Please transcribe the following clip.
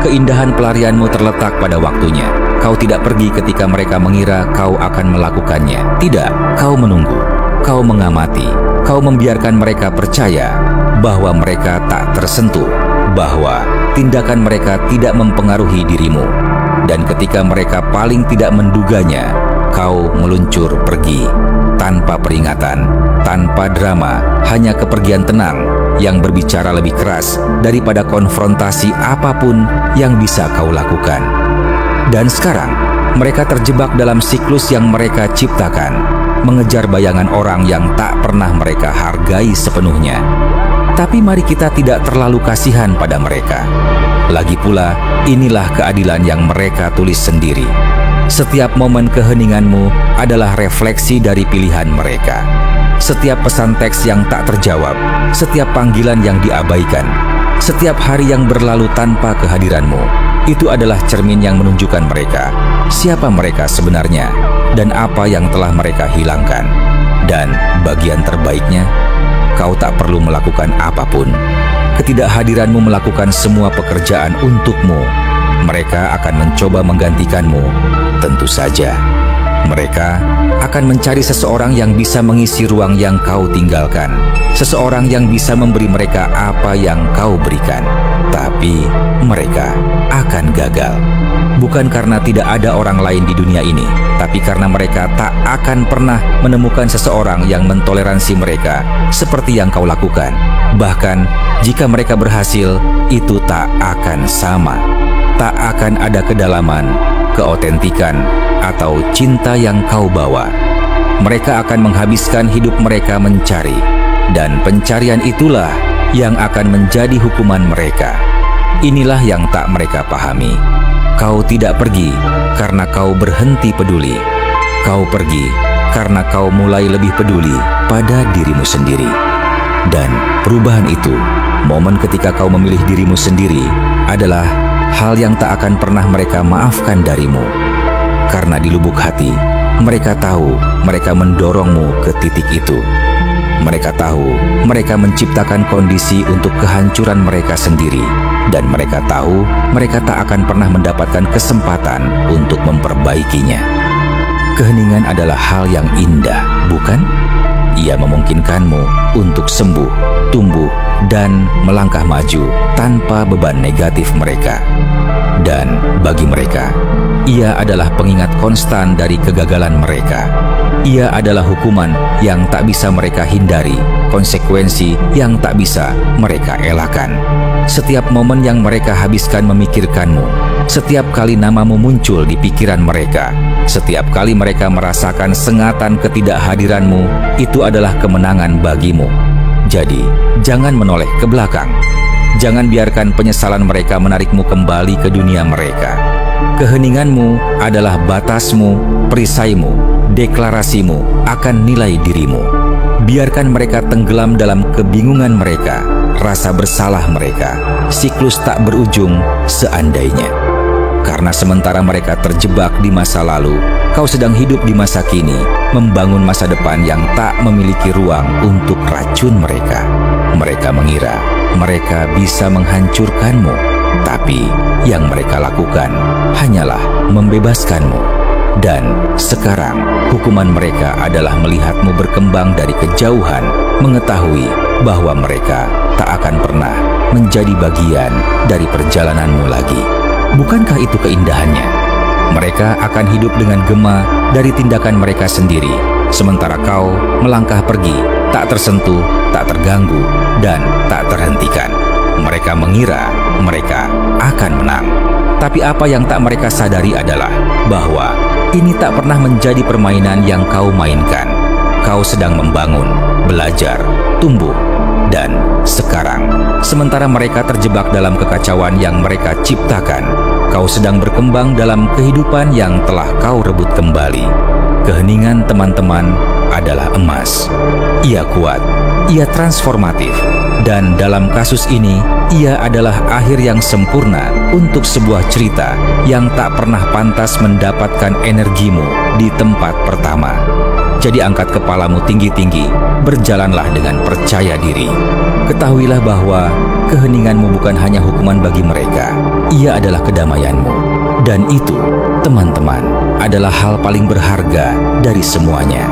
Keindahan pelarianmu terletak pada waktunya. Kau tidak pergi ketika mereka mengira kau akan melakukannya. Tidak, kau menunggu. Kau mengamati. Kau membiarkan mereka percaya bahwa mereka tak tersentuh, bahwa tindakan mereka tidak mempengaruhi dirimu. Dan ketika mereka paling tidak menduganya, kau meluncur pergi. Tanpa peringatan, tanpa drama, hanya kepergian tenang yang berbicara lebih keras daripada konfrontasi apapun yang bisa kau lakukan. Dan sekarang, mereka terjebak dalam siklus yang mereka ciptakan, mengejar bayangan orang yang tak pernah mereka hargai sepenuhnya. Tapi mari kita tidak terlalu kasihan pada mereka. Lagi pula, inilah keadilan yang mereka tulis sendiri. Setiap momen keheninganmu adalah refleksi dari pilihan mereka. Setiap pesan teks yang tak terjawab, setiap panggilan yang diabaikan, setiap hari yang berlalu tanpa kehadiranmu, itu adalah cermin yang menunjukkan mereka, siapa mereka sebenarnya, dan apa yang telah mereka hilangkan. Dan bagian terbaiknya, kau tak perlu melakukan apapun. Ketidakhadiranmu melakukan semua pekerjaan untukmu. Mereka akan mencoba menggantikanmu. Tentu saja, mereka akan mencari seseorang yang bisa mengisi ruang yang kau tinggalkan. Seseorang yang bisa memberi mereka apa yang kau berikan. Tapi mereka akan gagal. Bukan karena tidak ada orang lain di dunia ini, tapi karena mereka tak akan pernah menemukan seseorang yang mentoleransi mereka seperti yang kau lakukan. Bahkan, jika mereka berhasil, itu tak akan sama. Tak akan ada kedalaman, keotentikan, atau cinta yang kau bawa. Mereka akan menghabiskan hidup mereka mencari, dan pencarian itulah yang akan menjadi hukuman mereka. Inilah yang tak mereka pahami. Kau tidak pergi karena kau berhenti peduli. Kau pergi karena kau mulai lebih peduli pada dirimu sendiri. Dan perubahan itu, momen ketika kau memilih dirimu sendiri, adalah hal yang tak akan pernah mereka maafkan darimu. Karena di lubuk hati, mereka tahu mereka mendorongmu ke titik itu. Mereka tahu mereka menciptakan kondisi untuk kehancuran mereka sendiri. Dan mereka tahu mereka tak akan pernah mendapatkan kesempatan untuk memperbaikinya. Keheningan adalah hal yang indah, bukan? Ia memungkinkanmu untuk sembuh, tumbuh, dan melangkah maju tanpa beban negatif mereka. Dan bagi mereka, ia adalah pengingat konstan dari kegagalan mereka. Ia adalah hukuman yang tak bisa mereka hindari, konsekuensi yang tak bisa mereka elakkan. Setiap momen yang mereka habiskan memikirkanmu, setiap kali namamu muncul di pikiran mereka, setiap kali mereka merasakan sengatan ketidakhadiranmu, itu adalah kemenangan bagimu. Jadi, jangan menoleh ke belakang. Jangan biarkan penyesalan mereka menarikmu kembali ke dunia mereka. Keheninganmu adalah batasmu, perisaimu, deklarasimu akan nilai dirimu. Biarkan mereka tenggelam dalam kebingungan mereka, rasa bersalah mereka, siklus tak berujung seandainya. Karena sementara mereka terjebak di masa lalu, kau sedang hidup di masa kini, membangun masa depan yang tak memiliki ruang untuk racun mereka. Mereka mengira mereka bisa menghancurkanmu, tapi yang mereka lakukan hanyalah membebaskanmu. Dan sekarang, hukuman mereka adalah melihatmu berkembang dari kejauhan, mengetahui bahwa mereka tak akan pernah menjadi bagian dari perjalananmu lagi. Bukankah itu keindahannya? Mereka akan hidup dengan gema dari tindakan mereka sendiri, sementara kau melangkah pergi, tak tersentuh, tak terganggu, dan tak terhentikan. Mereka mengira mereka akan menang. Tapi apa yang tak mereka sadari adalah bahwa ini tak pernah menjadi permainan yang kau mainkan. Kau sedang membangun, belajar, tumbuh, dan sekarang, sementara mereka terjebak dalam kekacauan yang mereka ciptakan, kau sedang berkembang dalam kehidupan yang telah kau rebut kembali. Keheningan teman-teman adalah emas. Ia kuat, ia transformatif, dan dalam kasus ini, ia adalah akhir yang sempurna untuk sebuah cerita yang tak pernah pantas mendapatkan energimu di tempat pertama. Jadi angkat kepalamu tinggi-tinggi, berjalanlah dengan percaya diri. Ketahuilah bahwa keheninganmu bukan hanya hukuman bagi mereka. Ia adalah kedamaianmu. Dan itu, teman-teman, adalah hal paling berharga dari semuanya.